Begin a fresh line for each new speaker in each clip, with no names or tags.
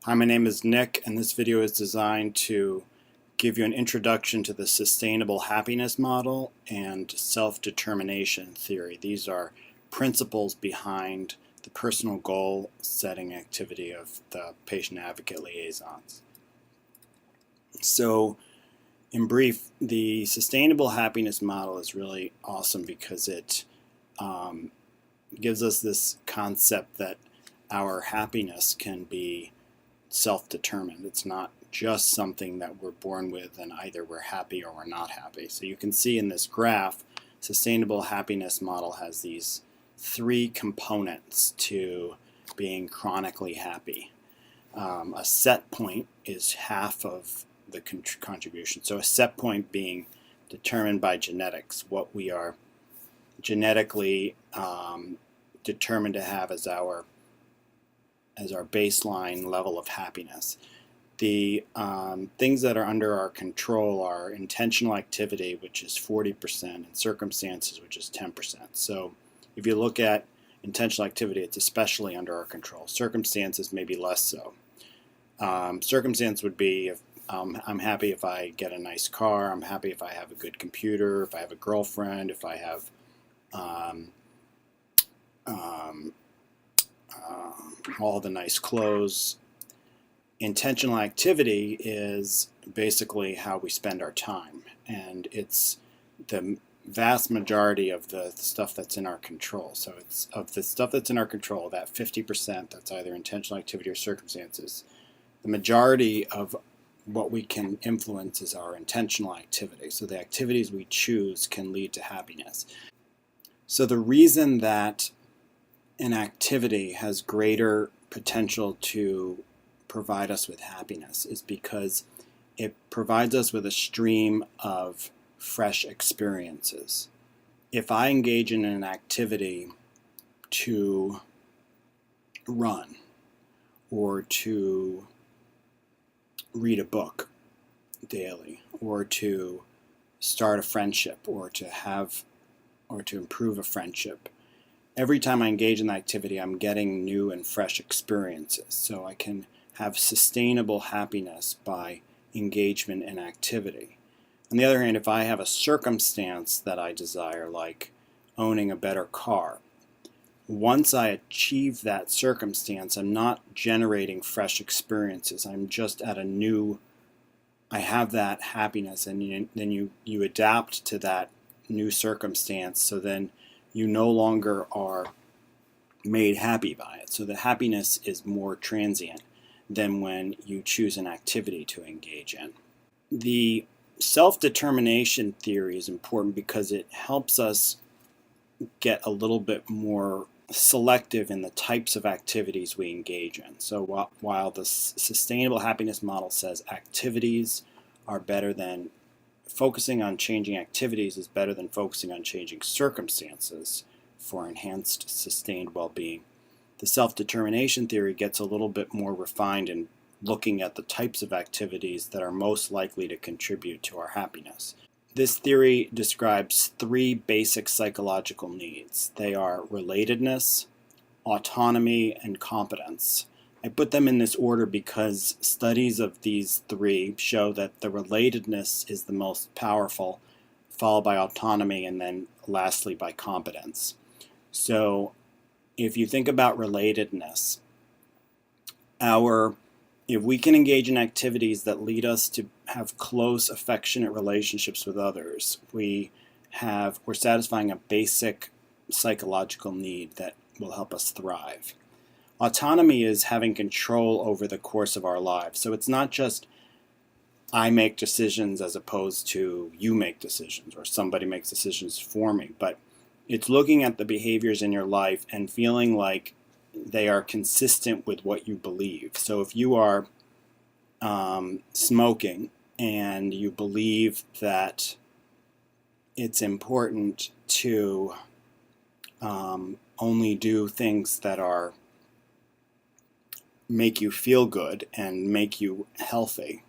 Hi, my name is Nick, and this video is designed to give you an introduction to the sustainable happiness model and self-determination theory. These are principles behind the personal goal setting activity of the patient advocate liaisons. So, in brief, the sustainable happiness model is really awesome because it gives us this concept that our happiness can be self-determined. It's not just something that we're born with and either we're happy or we're not happy. So you can see in this graph, sustainable happiness model has these three components to being chronically happy. A set point is half of the contribution. So a set point being determined by genetics, what we are genetically determined to have as our baseline level of happiness. The things that are under our control are intentional activity, which is 40%, and circumstances, which is 10%. So if you look at intentional activity, it's especially under our control. Circumstances may be less so. Circumstance would be if I'm happy if I get a nice car, I'm happy if I have a good computer, if I have a girlfriend, if I have all the nice clothes. Intentional activity is basically how we spend our time, and it's the vast majority of the stuff that's in our control. So it's of the stuff that's in our control, that 50% that's either intentional activity or circumstances, the majority of what we can influence is our intentional activity. So the activities we choose can lead to happiness. So the reason that an activity has greater potential to provide us with happiness is because it provides us with a stream of fresh experiences. If I engage in an activity to run or to read a book daily or to start a friendship or to improve a friendship, every time I engage in that activity, I'm getting new and fresh experiences. So I can have sustainable happiness by engagement in activity. On the other hand, if I have a circumstance that I desire, like owning a better car, once I achieve that circumstance, I'm not generating fresh experiences. I'm just at I have that happiness, and then you adapt to that new circumstance, so then you no longer are made happy by it. So the happiness is more transient than when you choose an activity to engage in. The self-determination theory is important because it helps us get a little bit more selective in the types of activities we engage in. So while the sustainable happiness model says activities are better than focusing on changing activities is better than focusing on changing circumstances for enhanced sustained well-being, the self-determination theory gets a little bit more refined in looking at the types of activities that are most likely to contribute to our happiness. This theory describes three basic psychological needs. They are relatedness, autonomy, and competence. I put them in this order because studies of these three show that the relatedness is the most powerful, followed by autonomy, and then lastly by competence. So if you think about relatedness, if we can engage in activities that lead us to have close, affectionate relationships with others, we're satisfying a basic psychological need that will help us thrive. Autonomy is having control over the course of our lives. So it's not just I make decisions as opposed to you make decisions or somebody makes decisions for me, but it's looking at the behaviors in your life and feeling like they are consistent with what you believe. So if you are smoking and you believe that it's important to only do things that make you feel good and make you healthy,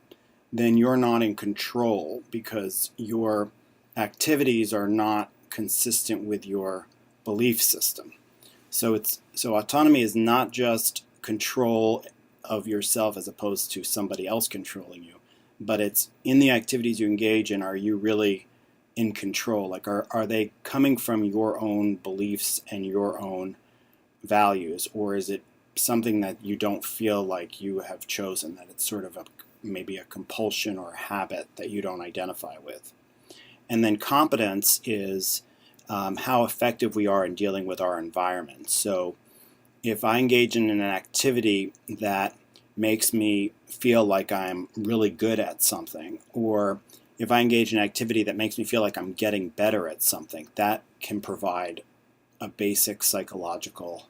then you're not in control because your activities are not consistent with your belief system. So autonomy is not just control of yourself as opposed to somebody else controlling you. But it's in the activities you engage in, are you really in control? Like, are they coming from your own beliefs and your own values, or is it something that you don't feel like you have chosen, that it's sort of maybe a compulsion or a habit that you don't identify with? And then competence is how effective we are in dealing with our environment. So if I engage in an activity that makes me feel like I'm really good at something, or if I engage in an activity that makes me feel like I'm getting better at something, that can provide a basic psychological,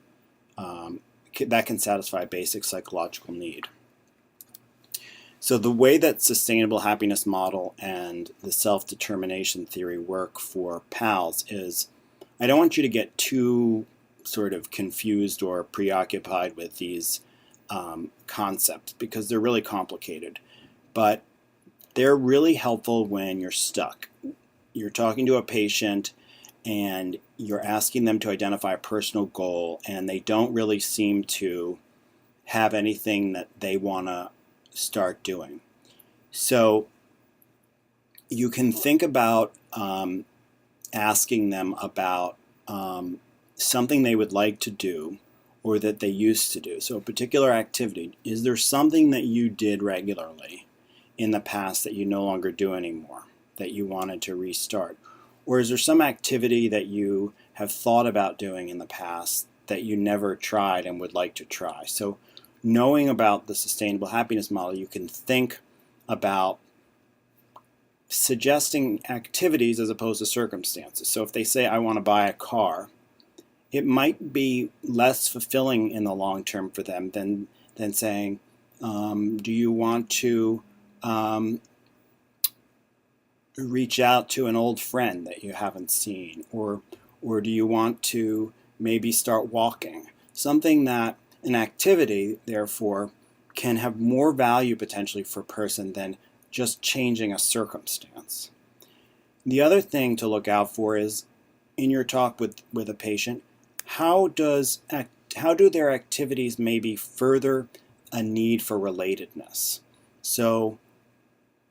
that can satisfy a basic psychological need. So the way that sustainable happiness model and the self-determination theory work for PALS is, I don't want you to get too sort of confused or preoccupied with these concepts, because they're really complicated. But they're really helpful when you're stuck. You're talking to a patient and you're asking them to identify a personal goal, and they don't really seem to have anything that they want to start doing. So you can think about asking them about something they would like to do or that they used to do. So a particular activity, is there something that you did regularly in the past that you no longer do anymore, that you wanted to restart? Or is there some activity that you have thought about doing in the past that you never tried and would like to try? So knowing about the sustainable happiness model, you can think about suggesting activities as opposed to circumstances. So if they say, I want to buy a car, it might be less fulfilling in the long term for them than saying, do you want to reach out to an old friend that you haven't seen, or do you want to maybe start walking? Something that, an activity, therefore, can have more value potentially for a person than just changing a circumstance. The other thing to look out for is, in your talk with a patient, how do their activities maybe further a need for relatedness? So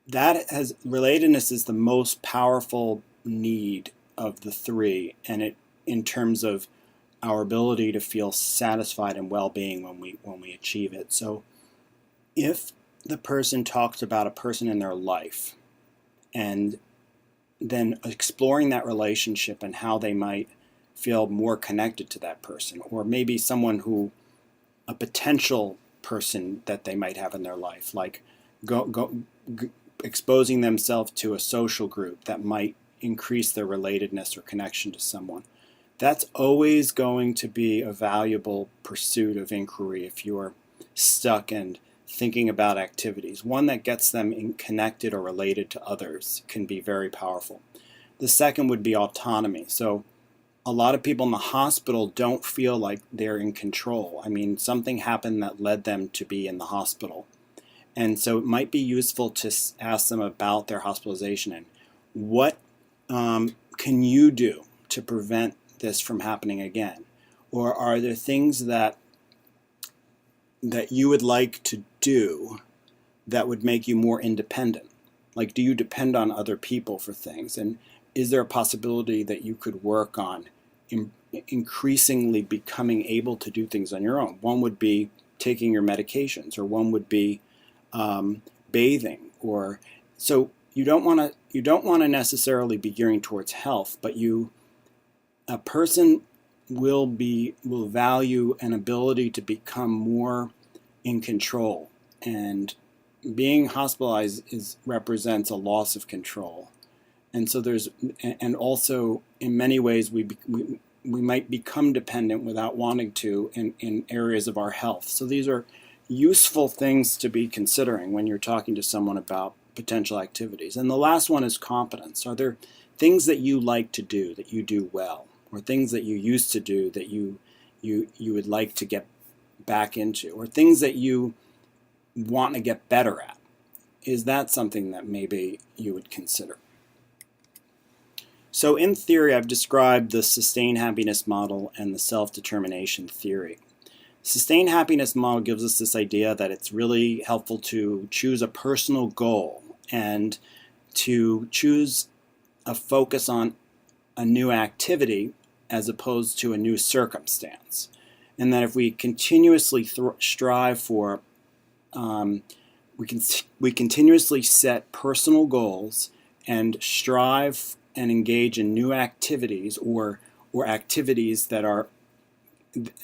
relatedness is the most powerful need of the three, and it, in terms of our ability to feel satisfied and well-being when we achieve it. So if the person talks about a person in their life and then exploring that relationship and how they might feel more connected to that person, or maybe a potential person that they might have in their life, like exposing themselves to a social group that might increase their relatedness or connection to someone. That's always going to be a valuable pursuit of inquiry if you're stuck and thinking about activities. One that gets them connected or related to others can be very powerful. The second would be autonomy. So a lot of people in the hospital don't feel like they're in control. I mean, something happened that led them to be in the hospital. And so it might be useful to ask them about their hospitalization and what can you do to prevent this from happening again? Or are there things that you would like to do that would make you more independent? Like, do you depend on other people for things? And is there a possibility that you could work on increasingly becoming able to do things on your own? One would be taking your medications, or one would be bathing, or so you don't want to necessarily be gearing towards health, but a person will value an ability to become more in control, and being hospitalized represents a loss of control. And so and also in many ways we might become dependent without wanting to in areas of our health. So these are useful things to be considering when you're talking to someone about potential activities. And the last one is competence. Are there things that you like to do that you do well, or things that you used to do that you would like to get back into, or things that you want to get better at? Is that something that maybe you would consider? So in theory, I've described the sustained happiness model and the self-determination theory. Sustained happiness model gives us this idea that it's really helpful to choose a personal goal and to choose a focus on a new activity as opposed to a new circumstance. And that if we continuously strive for, we continuously set personal goals and strive and engage in new activities or activities that are,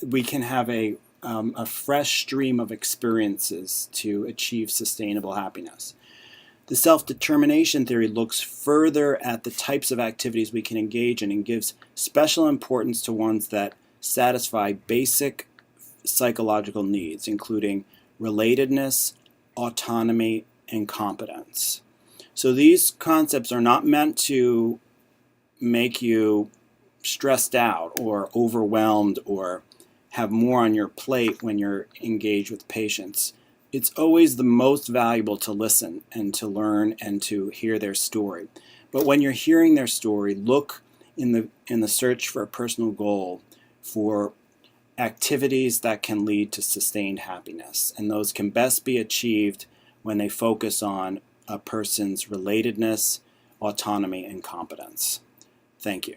we can have a fresh stream of experiences to achieve sustainable happiness. The self-determination theory looks further at the types of activities we can engage in and gives special importance to ones that satisfy basic psychological needs, including relatedness, autonomy, and competence. So these concepts are not meant to make you stressed out or overwhelmed or have more on your plate when you're engaged with patients. It's always the most valuable to listen and to learn and to hear their story. But when you're hearing their story, look in the search for a personal goal for activities that can lead to sustained happiness. And those can best be achieved when they focus on a person's relatedness, autonomy, and competence. Thank you.